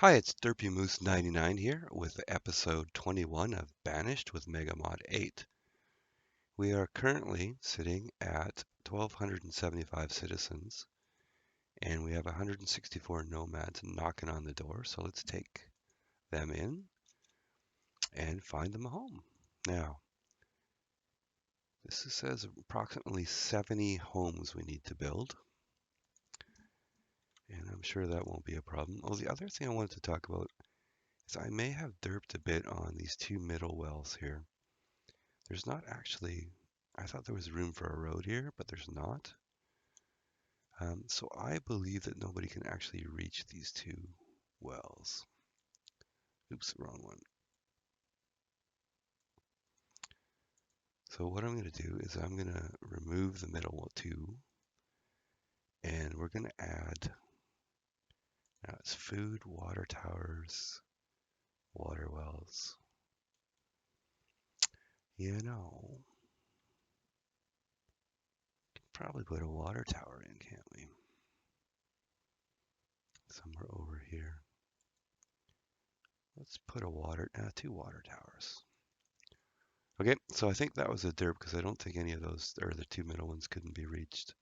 Hi, it's Moose 99 here with episode 21 of Banished with megamod 8. We are currently sitting at 1,275 citizens, and we have 164 nomads knocking on the door, so let's take them in and find them a home. Now, this says approximately 70 homes we need to build, and I'm sure that won't be a problem. Oh, the other thing I wanted to talk about is I may have derped a bit on these two middle wells here. There's not actually, I thought there was room for a road here, but there's not. So I believe that nobody can actually reach these two wells. Oops, wrong one. So what I'm going to do is I'm going to remove the middle two, and we're going to add, now it's food, water towers, water wells. You know, probably put a water tower in, can't we? Somewhere over here. Let's put two water towers. Okay, so I think that was a derp because I don't think any of those, or the two middle ones, couldn't be reached.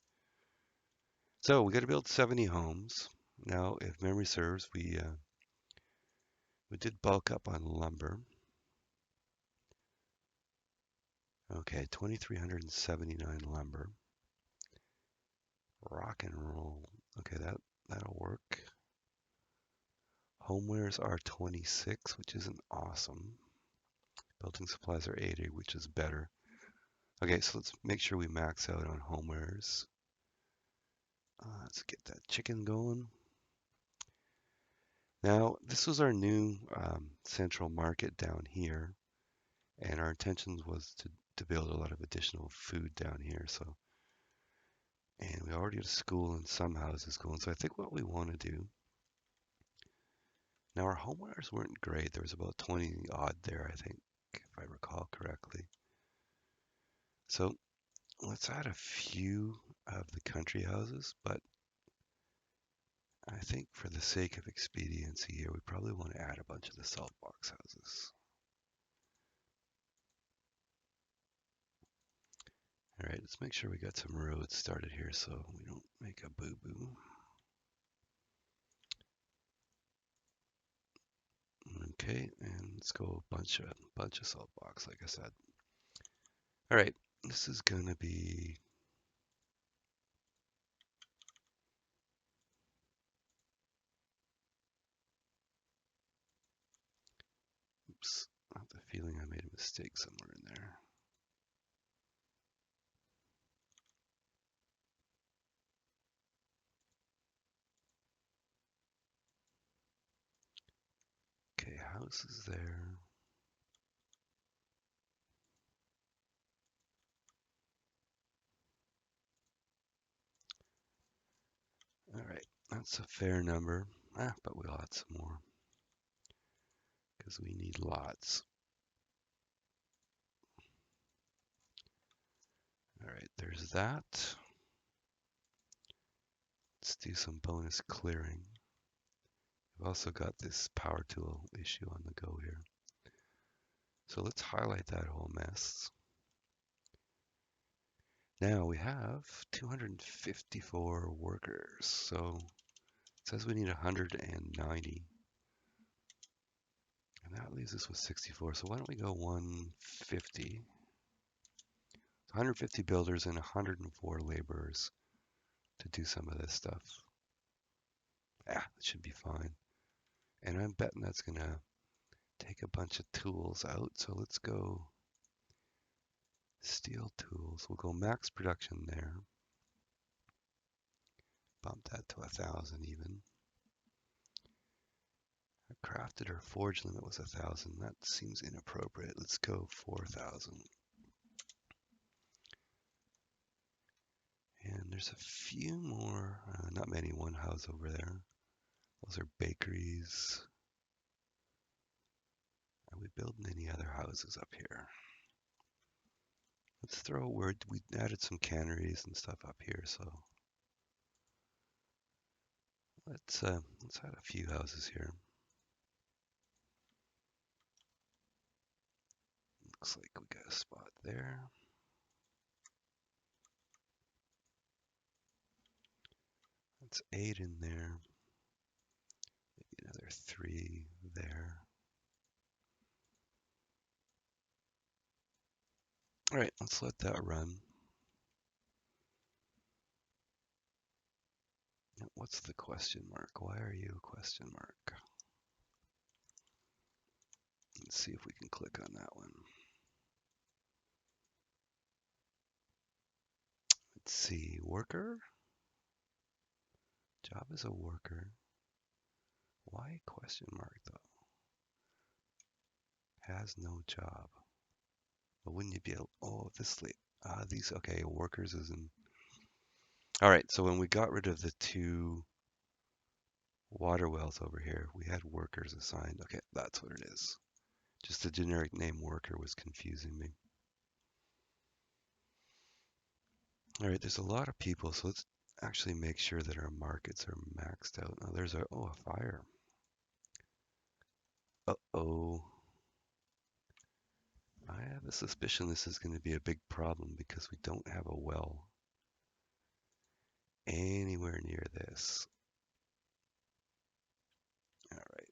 So we got to build 70 homes. Now, if memory serves, we did bulk up on lumber. Okay, 2,379 lumber. Rock and roll. Okay, that'll work. Homewares are 26, which isn't awesome. Building supplies are 80, which is better. Okay, so let's make sure we max out on homewares. Let's get that chicken going. Now, this was our new central market down here, and our intentions was to build a lot of additional food down here. So, and we already have a school and some houses going. So I think what we want to do, now our homeowners weren't great. There was about 20 odd there, I think, if I recall correctly. So let's add a few of the country houses, but I think for the sake of expediency here, we probably want to add a bunch of the salt box houses. All right, let's make sure we got some roads started here so we don't make a boo-boo. Okay, and let's go bunch of salt box, like I said. All right, this is gonna be, oops, I have the feeling I made a mistake somewhere in there. Okay, house is there. All right, that's a fair number. But we'll add some more because we need lots. All right, there's that. Let's do some bonus clearing. We've also got this power tool issue on the go here. So let's highlight that whole mess. Now we have 254 workers. So it says we need 190. And that leaves us with 64. So why don't we go 150? 150 builders and 104 laborers to do some of this stuff. That should be fine. And I'm betting that's going to take a bunch of tools out. So let's go steel tools. We'll go max production there. Bump that to 1,000 even. Our crafted or forge limit was 1,000. That seems inappropriate. Let's go 4,000. And there's a few more, not many, one house over there. Those are bakeries. Are we building any other houses up here? Let's throw a word. We added some canneries and stuff up here, so let's add a few houses here. Looks like we got a spot there. That's 8 in there. Maybe another 3 there. All right, let's let that run. What's the question mark? Why are you a question mark? Let's see if we can click on that one. Let's see, worker? Job is a worker. Why question mark though? Has no job. But wouldn't you be able, oh, this late. These, okay, workers is in. All right, so when we got rid of the 2 water wells over here, we had workers assigned. Okay, that's what it is. Just the generic name worker was confusing me. All right, there's a lot of people, so let's actually make sure that our markets are maxed out. Now there's a fire. Uh-oh. I have a suspicion this is going to be a big problem because we don't have a well anywhere near this. All right.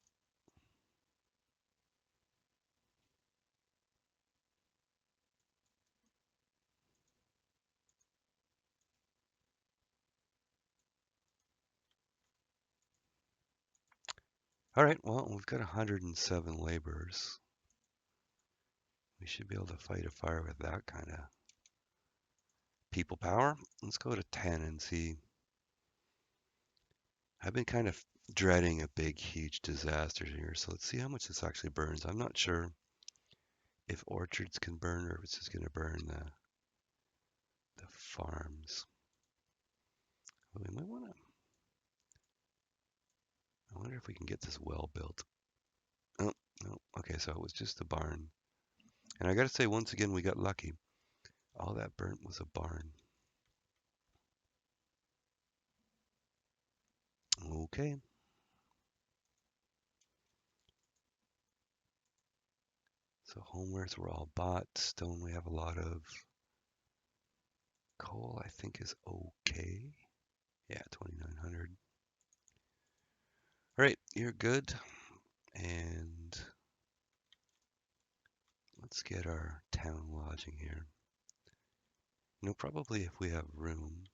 All right, well, we've got 107 laborers. We should be able to fight a fire with that kind of people power. Let's go to 10 and see. I've been kind of dreading a big, huge disaster here, so let's see how much this actually burns. I'm not sure if orchards can burn or if it's just going to burn the farms. But we might want to. I wonder if we can get this well built. Oh, no. Okay, so it was just a barn. And I got to say, once again, we got lucky. All that burnt was a barn. Okay. So homewares were all bought. Stone we have a lot of. Coal I think is okay. Yeah, 2,900. All right, you're good. And let's get our town lodging here. You know, probably if we have room.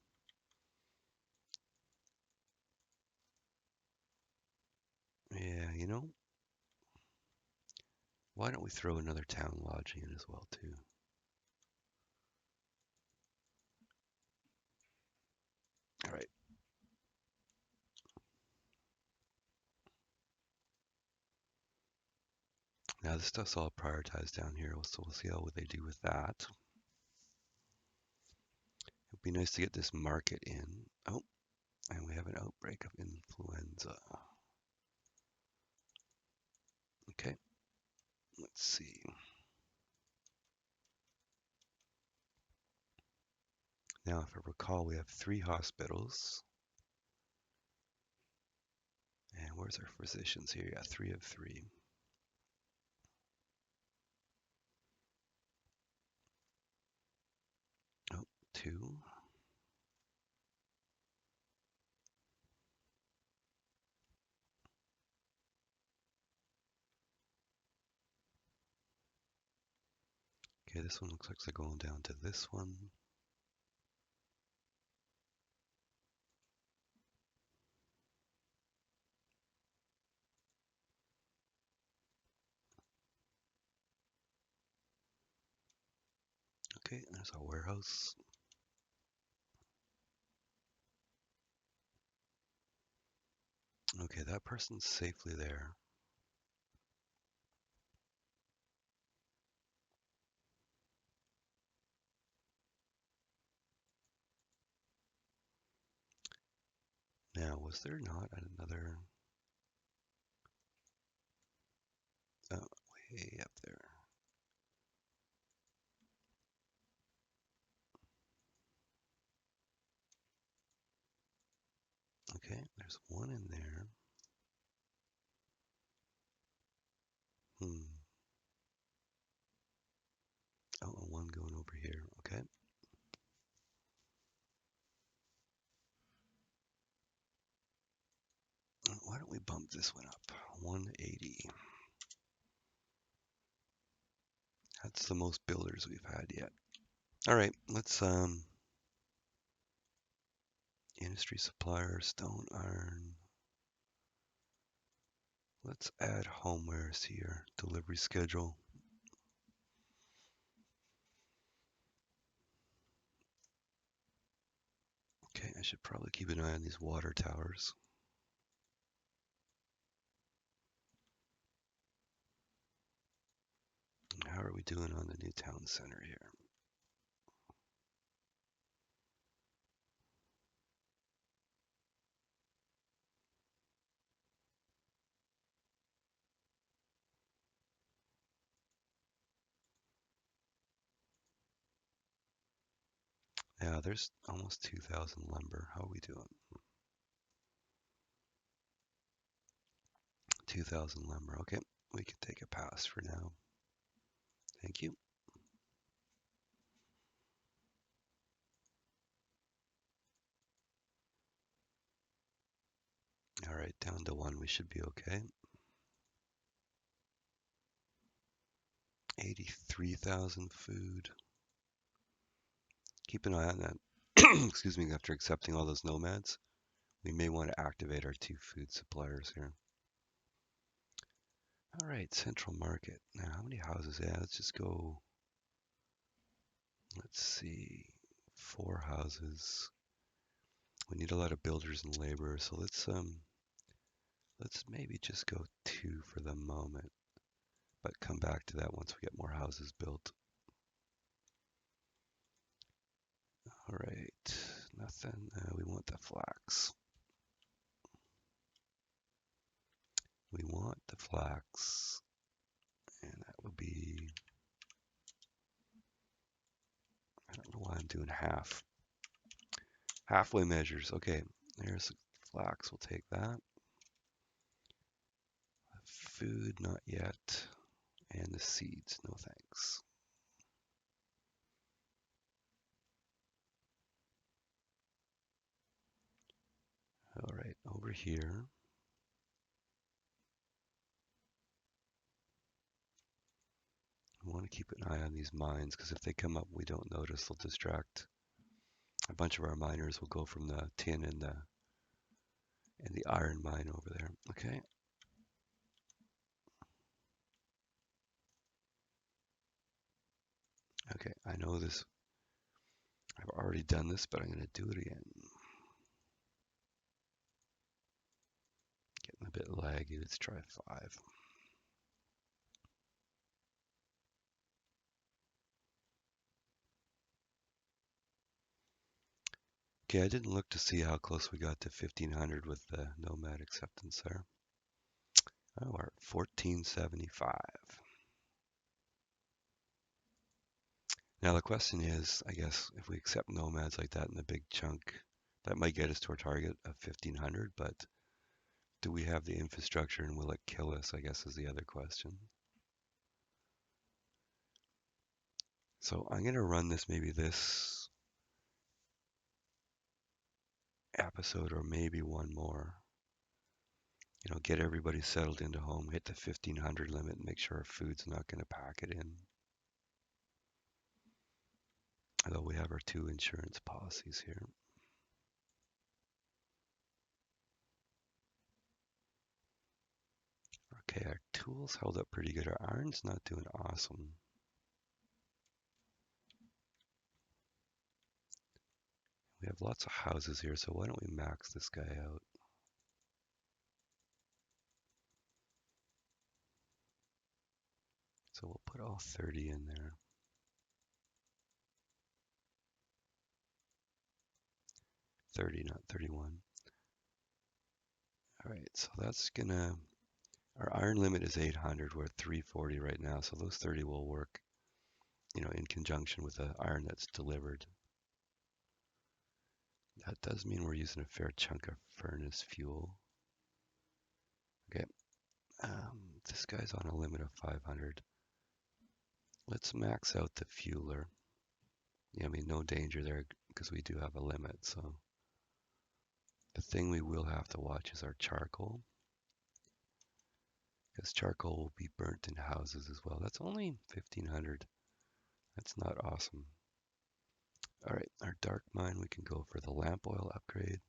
Yeah, you know, why don't we throw another town lodging in as well too? All right. Now this stuff's all prioritized down here, so we'll see how they do with that. It'd be nice to get this market in. Oh, and we have an outbreak of influenza. Okay, let's see. Now, if I recall, we have 3 hospitals. And where's our physicians here? Yeah, 3 of 3. Oh, 2. Okay, this one looks like they're going down to this one. Okay, there's our warehouse. Okay, that person's safely there. Now, was there not another? Oh, way up there. Okay, there's one in there. Hmm. going over here. Okay. Why don't we bump this one up? 180. That's the most builders we've had yet. All right, let's industry supplier, stone, iron. Let's add homewares here. Delivery schedule. Okay, I should probably keep an eye on these water towers. How are we doing on the new town center here? Yeah, there's almost 2,000 lumber. How are we doing? 2,000 lumber. Okay, we can take a pass for now. Thank you. All right, down to 1, we should be okay. 83,000 food. Keep an eye on that. Excuse me, after accepting all those nomads, we may want to activate our 2 food suppliers here. All right, central market. Now, how many houses? Yeah, let's just go. Let's see, 4 houses. We need a lot of builders and laborers, so let's maybe just go 2 for the moment, but come back to that once we get more houses built. All right, nothing. We want the flax. We want the flax, and that will be. I don't know why I'm doing half. Halfway measures. Okay, there's the flax. We'll take that. Food, not yet. And the seeds, no thanks. All right, over here. We want to keep an eye on these mines because if they come up we don't notice, they'll distract. A bunch of our miners will go from the tin and the iron mine over there. Okay. Okay, I know this. I've already done this, but I'm going to do it again. Getting a bit laggy. Let's try 5. Okay, I didn't look to see how close we got to 1,500 with the nomad acceptance there. Oh, we're at 1,475. Now the question is, I guess, if we accept nomads like that in a big chunk, that might get us to our target of 1,500, but do we have the infrastructure and will it kill us, I guess is the other question. So I'm going to run this maybe this episode or maybe one more. You know, get everybody settled into home, hit the 1,500 limit and make sure our food's not going to pack it in. Although we have our 2 insurance policies here. Okay, our tools held up pretty good. Our iron's not doing awesome. We have lots of houses here, so why don't we max this guy out? So we'll put all 30 in there. 30, not 31. All right, so that's gonna, our iron limit is 800. We're at 340 right now, so those 30 will work, you know, in conjunction with the iron that's delivered. That does mean we're using a fair chunk of furnace fuel. Okay, this guy's on a limit of 500. Let's max out the fueler. Yeah, I mean, no danger there because we do have a limit. So the thing we will have to watch is our charcoal, because charcoal will be burnt in houses as well. That's only 1,500. That's not awesome. All right, our dark mine, we can go for the lamp oil upgrade.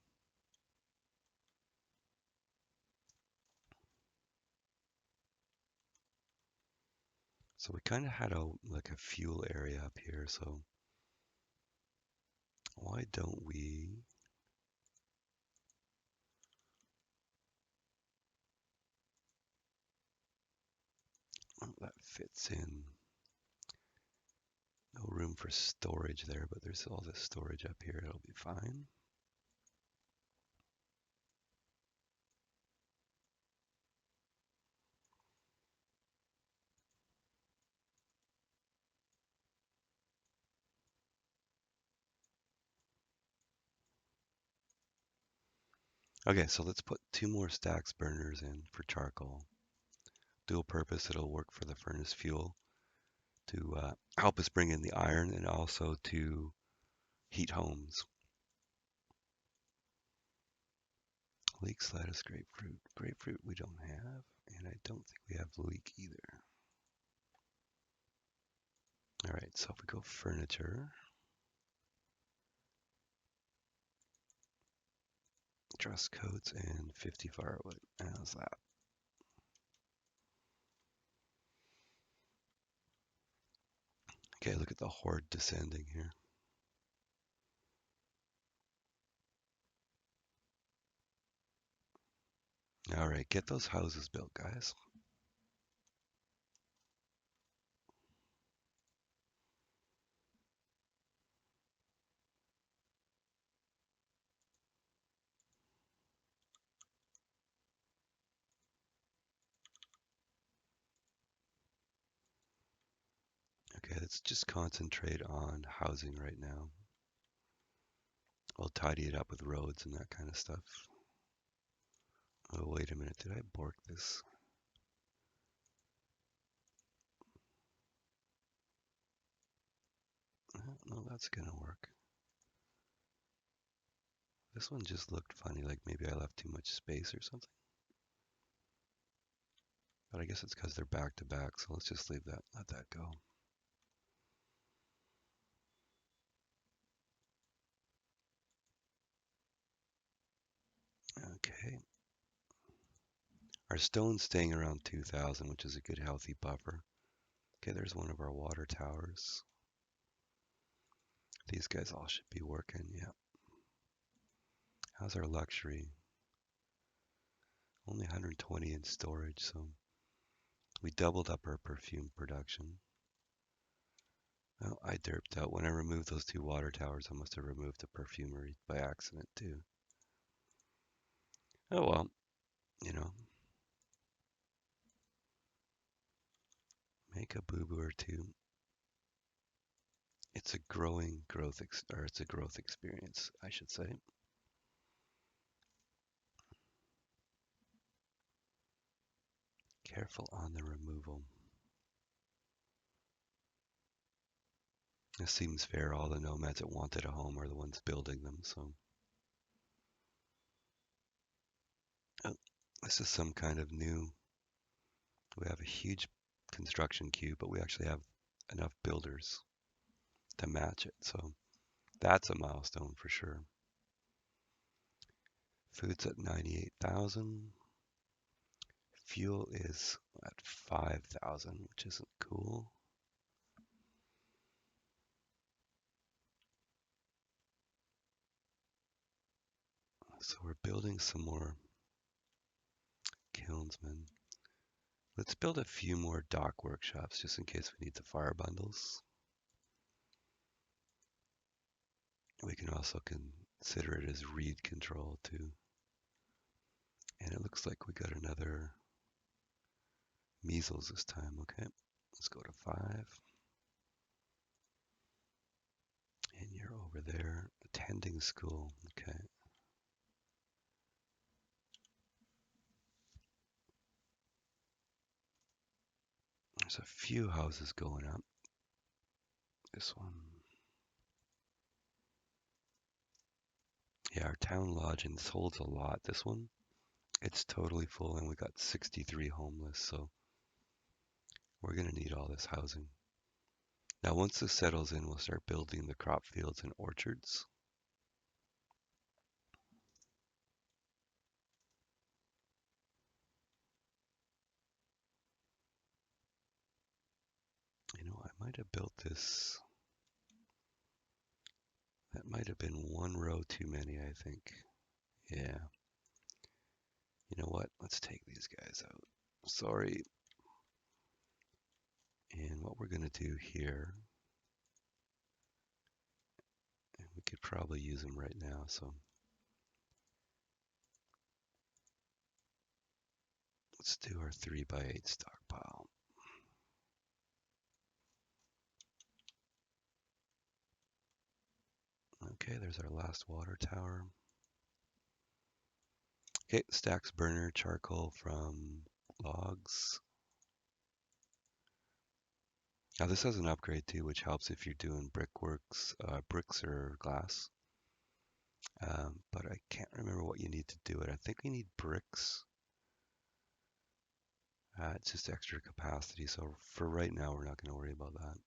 So we kind of had a fuel area up here. So why don't we? Oh, that fits in. No room for storage there, but there's all this storage up here. It'll be fine. Okay, so let's put 2 more stacks burners in for charcoal. Dual purpose, it'll work for the furnace fuel to help us bring in the iron and also to heat homes. Leeks, lettuce, grapefruit. Grapefruit we don't have, and I don't think we have leek either. All right, so if we go furniture, dress coats, and 50 firewood. How's that? Okay, look at the horde descending here. All right, get those houses built, guys. Okay, let's just concentrate on housing right now. We'll tidy it up with roads and that kind of stuff. Oh, wait a minute, did I bork this? No, that's gonna work. This one just looked funny, like maybe I left too much space or something. But I guess it's because they're back to back, so let's just leave that, let that go. Okay. Our stone's staying around 2,000, which is a good healthy buffer. Okay, there's one of our water towers. These guys all should be working, yeah. How's our luxury? Only 120 in storage, so we doubled up our perfume production. Oh, I derped out. When I removed those 2 water towers, I must have removed the perfumery by accident too. Oh well, you know, make a boo-boo or two. It's a growing growth, or it's a growth experience, I should say. Careful on the removal. This seems fair. All the nomads that wanted a home are the ones building them, so. Oh, this is some kind of new. We have a huge construction queue, but we actually have enough builders to match it, so that's a milestone for sure. Food's at 98,000. Fuel is at 5,000, which isn't cool. So we're building some more kilnsmen. Let's build a few more dock workshops just in case we need the fire bundles. We can also consider it as reed control too. And it looks like we got another measles this time. Okay, let's go to 5. And you're over there attending school. Okay. There's a few houses going up. This one. Yeah, our town lodge, and this holds a lot. This one, it's totally full, and we got 63 homeless, so we're gonna need all this housing. Now, once this settles in, we'll start building the crop fields and orchards. You know, I might have built this. That might have been one row too many, I think. Yeah. You know what? Let's take these guys out. Sorry. And what we're going to do here, and we could probably use them right now, so let's do our 3x8 stockpile. Okay, there's our last water tower. Okay, stacks burner charcoal from logs. Now this has an upgrade too, which helps if you're doing brickworks, bricks or glass. But I can't remember what you need to do it. I think we need bricks. It's just extra capacity, so for right now, we're not going to worry about that.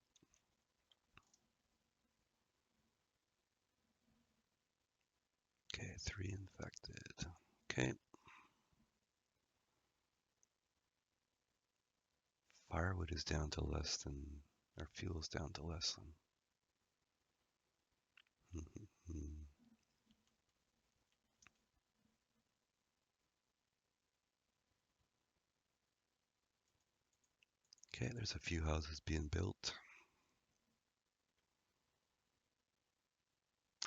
Okay, 3 infected. Okay. Firewood is down to less than, or fuel's down to less than. Okay, there's a few houses being built.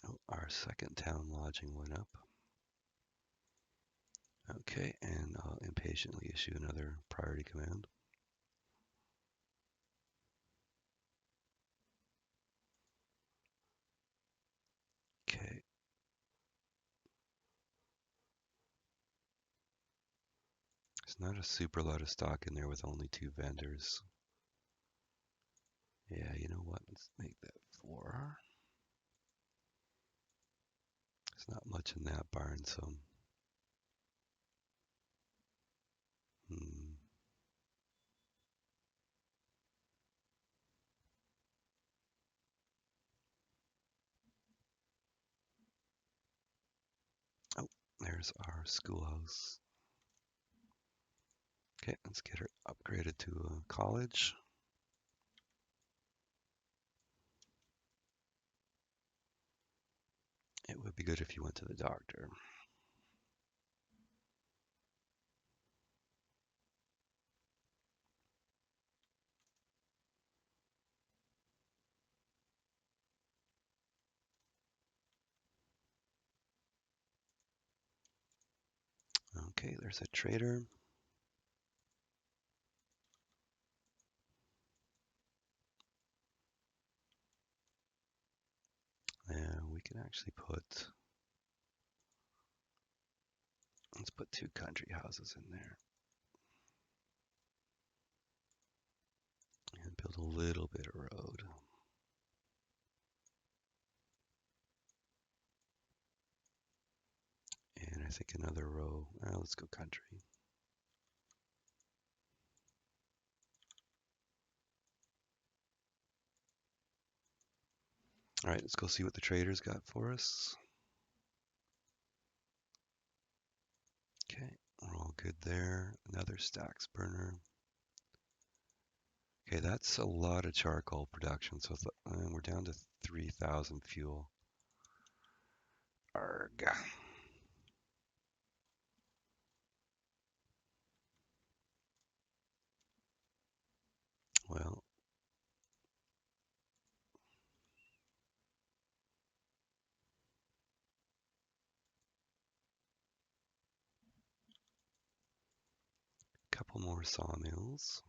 Oh, our second town lodging went up. Okay, and I'll impatiently issue another priority command. Okay. There's not a super lot of stock in there with only 2 vendors. Yeah, you know what? Let's make that 4. There's not much in that barn, so. Hmm. Oh, there's our schoolhouse. Okay, let's get her upgraded to a college. It would be good if you went to the doctor. Okay, there's a trader. And we can actually let's put 2 country houses in there. And build a little bit of road. And I think another row. Let's go country. All right, let's go see what the traders got for us. Okay, we're all good there. Another stacks burner. Okay, that's a lot of charcoal production. So we're down to 3,000 fuel. Arg. Well, a couple more sawmills.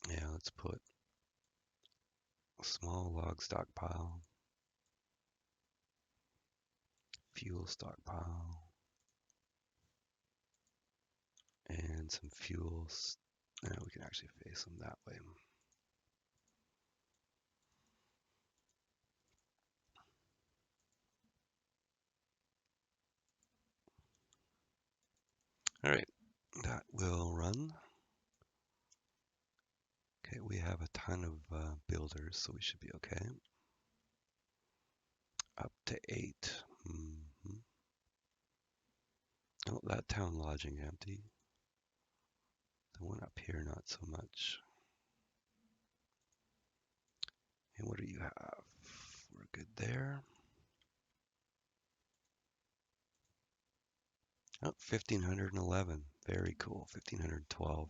Yeah, let's put a small log stockpile, fuel stockpile, and some fuels. Now we can actually face them that way. All right, that will run. Okay, we have a ton of builders, so we should be okay. Up to 8. Mm-hmm. Oh, that town lodging empty. The one up here, not so much. And what do you have? We're good there. Oh, 1511. Very cool. 1512.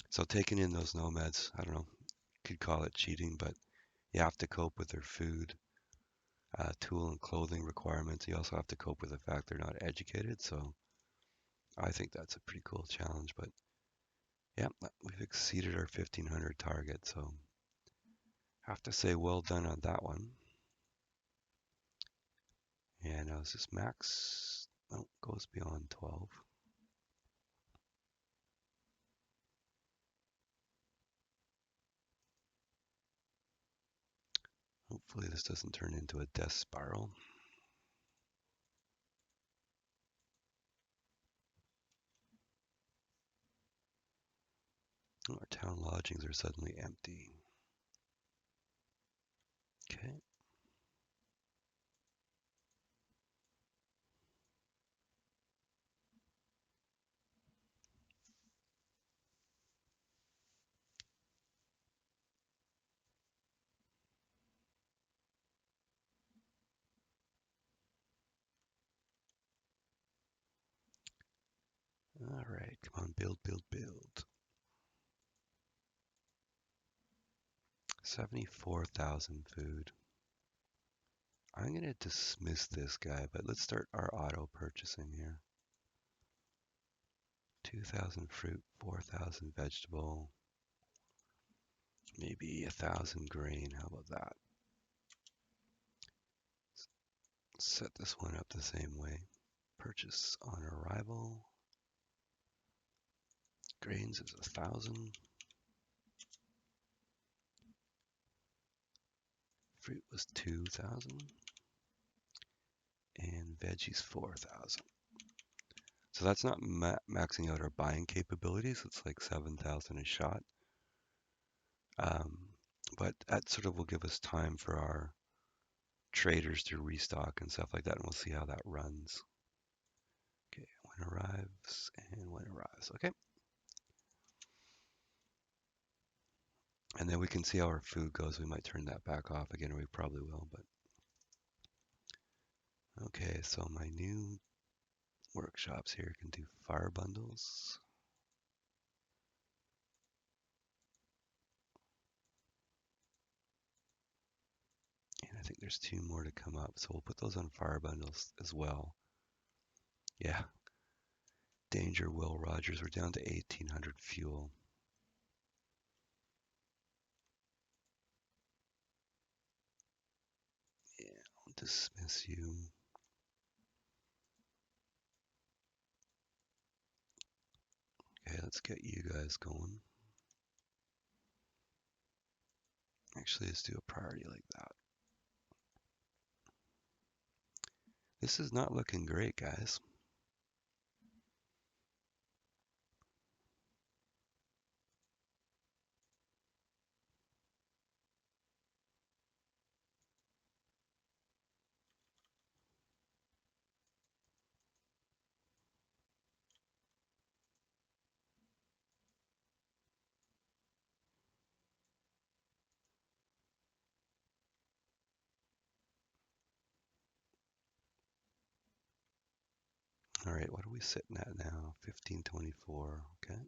So taking in those nomads, I don't know, could call it cheating, but you have to cope with their food, tool and clothing requirements. You also have to cope with the fact they're not educated. So I think that's a pretty cool challenge. But yeah, we've exceeded our 1500 target. So have to say well done on that one. And now is this max? Oh, goes beyond 12. Hopefully this doesn't turn into a death spiral. Our town lodgings are suddenly empty. Okay. All right, come on, build, build, build. 74,000 food. I'm going to dismiss this guy, but let's start our auto purchasing here. 2,000 fruit, 4,000 vegetable, maybe 1,000 grain. How about that? Set this one up the same way. Purchase on arrival. Grains is 1,000. Fruit was 2,000. And veggies 4,000. So that's not maxing out our buying capabilities. It's like 7,000 a shot. But that sort of will give us time for our traders to restock and stuff like that, and we'll see how that runs. Okay, when arrives and when arrives. Okay. And then we can see how our food goes. We might turn that back off again, or we probably will, but okay, so my new workshops here can do fire bundles. And I think there's 2 more to come up, so we'll put those on fire bundles as well. Yeah. Danger, Will Rogers. We're down to 1,800 fuel. Yeah, I'll dismiss you. Okay, let's get you guys going. Actually, let's do a priority like that. This is not looking great, guys. All right, what are we sitting at now? 1524. Okay.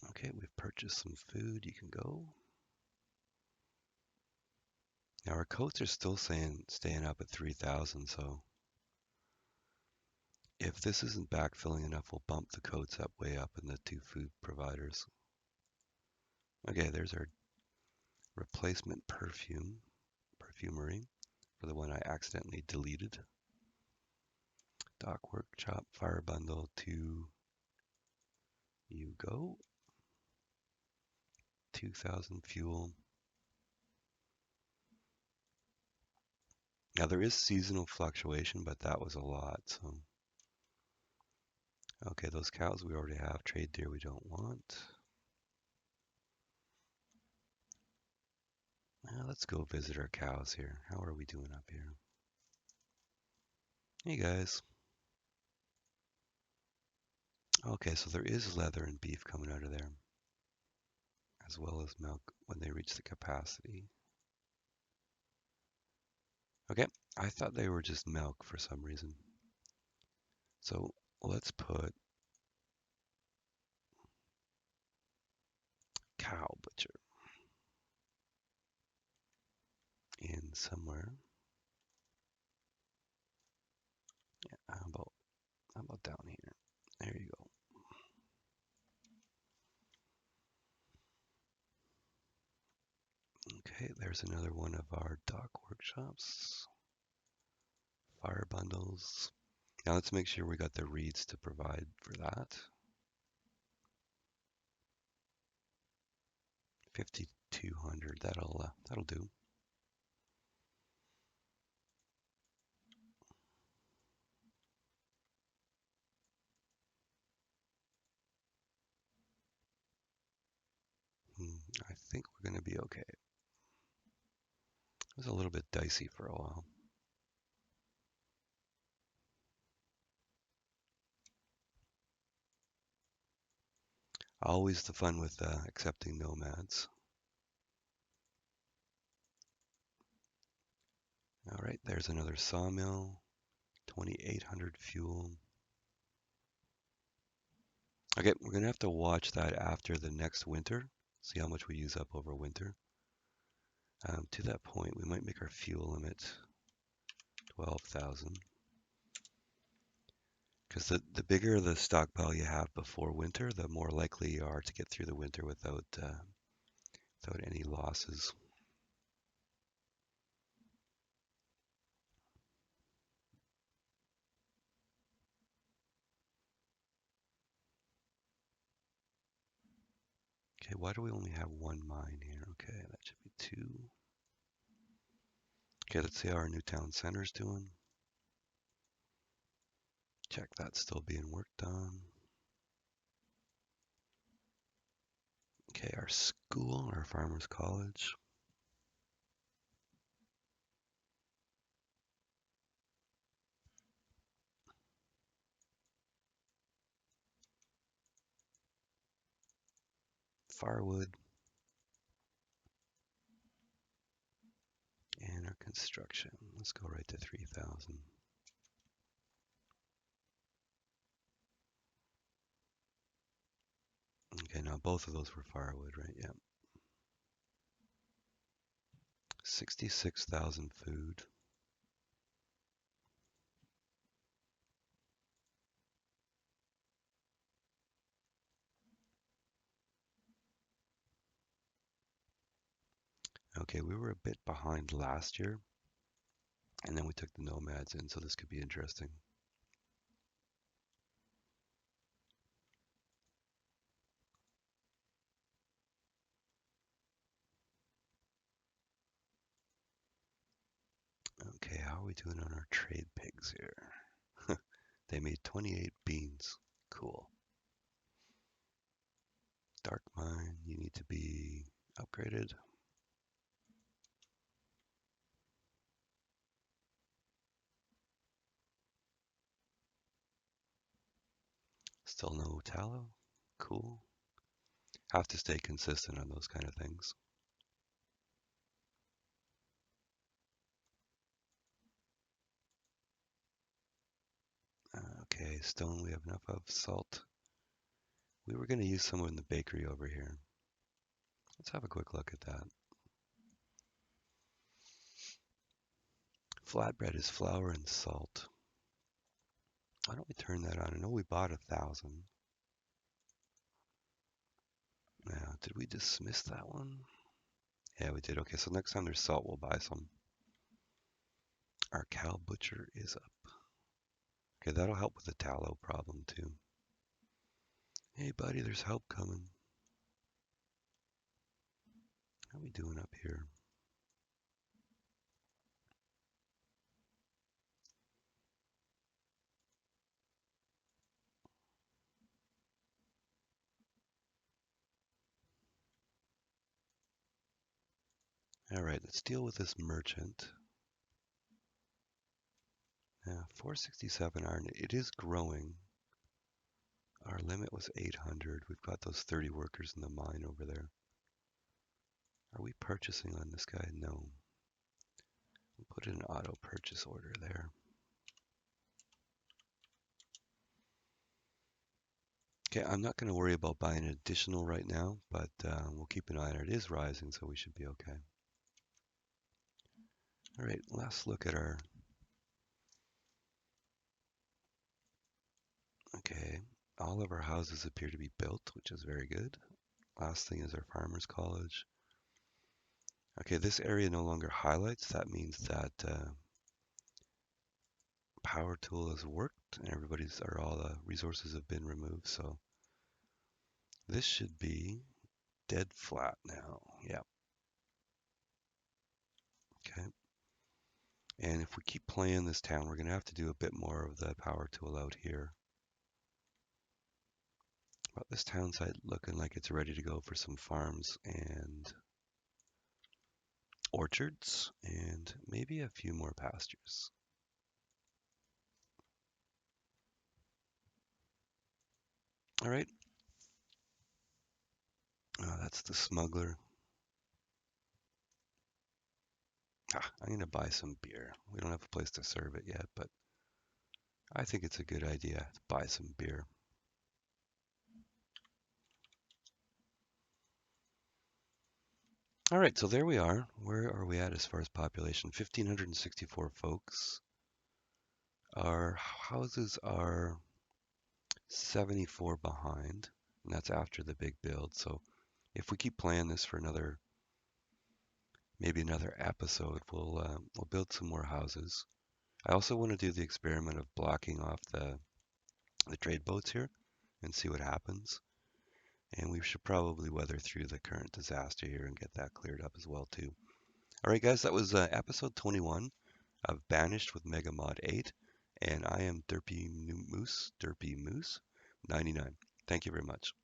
Okay, we've purchased some food. You can go. Now our coats are still saying staying up at 3,000. So if this isn't backfilling enough, we'll bump the coats up way up in the 2 food providers. Okay, there's our replacement perfumery for the one I accidentally deleted. Dock workshop, fire bundle, 2 you go. 2,000 fuel. Now there is seasonal fluctuation, but that was a lot. So, okay, those cows we already have. Trade deer we don't want. Now let's go visit our cows here. How are we doing up here? Hey guys. Okay, so there is leather and beef coming out of there, as well as milk when they reach the capacity. Okay, I thought they were just milk for some reason. So let's put cow butcher in somewhere. Yeah, how about down here? There you go. Okay, there's another one of our dock workshops. Fire bundles. Now let's make sure we got the reeds to provide for that. 5,200. That'll do. I think we're going to be okay. It was a little bit dicey for a while. Always the fun with accepting nomads. All right, there's another sawmill. 2,800 fuel. Okay, we're going to have to watch that after the next winter. See how much we use up over winter. To that point, we might make our fuel limit 12,000. Because the bigger the stockpile you have before winter, the more likely you are to get through the winter without any losses. Okay, why do we only have one mine here? Okay, that should be 2. Okay, let's see how our new town center's doing. Check that's still being worked on. Okay, our school, our farmer's college. Firewood. And our construction. Let's go right to 3,000. Okay, now both of those were firewood, right? Yeah. 66,000 food. Okay, we were a bit behind last year, and then we took the nomads in, so this could be interesting. Okay, how are we doing on our trade pigs here? They made 28 beans. Cool. Dark mine, you need to be upgraded. Still no tallow. Cool. Have to stay consistent on those kind of things. Okay, stone we have enough of. Salt. We were going to use some in the bakery over here. Let's have a quick look at that. Flatbread is flour and salt. Why don't we turn that on? I know we bought 1,000. Now, did we dismiss that one? Yeah, we did. Okay, so next time there's salt, we'll buy some. Our cow butcher is up. Okay, that'll help with the tallow problem too. Hey buddy, there's help coming. How are we doing up here? All right, let's deal with this merchant. Yeah, 467 iron. It is growing. Our limit was 800. We've got those 30 workers in the mine over there. Are we purchasing on this guy? No. We'll put in an auto purchase order there. Okay, I'm not going to worry about buying an additional right now, but we'll keep an eye on it. It is rising, so we should be okay. All right, let's look at our... Okay, all of our houses appear to be built, which is very good. Last thing is our farmer's college. Okay, this area no longer highlights. That means that power tool has worked and all the resources have been removed. So this should be dead flat now. Yeah. Okay. And if we keep playing this town, we're going to have to do a bit more of the power tool out here. But this town site looking like it's ready to go for some farms and orchards and maybe a few more pastures. All right. That's the smuggler. I'm going to buy some beer. We don't have a place to serve it yet, but I think it's a good idea to buy some beer. All right, so there we are. Where are we at as far as population? 1,564 folks. Our houses are 74 behind, and that's after the big build. So if we keep playing this for maybe another episode, we'll build some more houses. I also want to do the experiment of blocking off the trade boats here and see what happens. And we should probably weather through the current disaster here and get that cleared up as well too. All right, guys, that was episode 21 of Banished with megamod 8, and I am Derpy Moose 99. Thank you very much.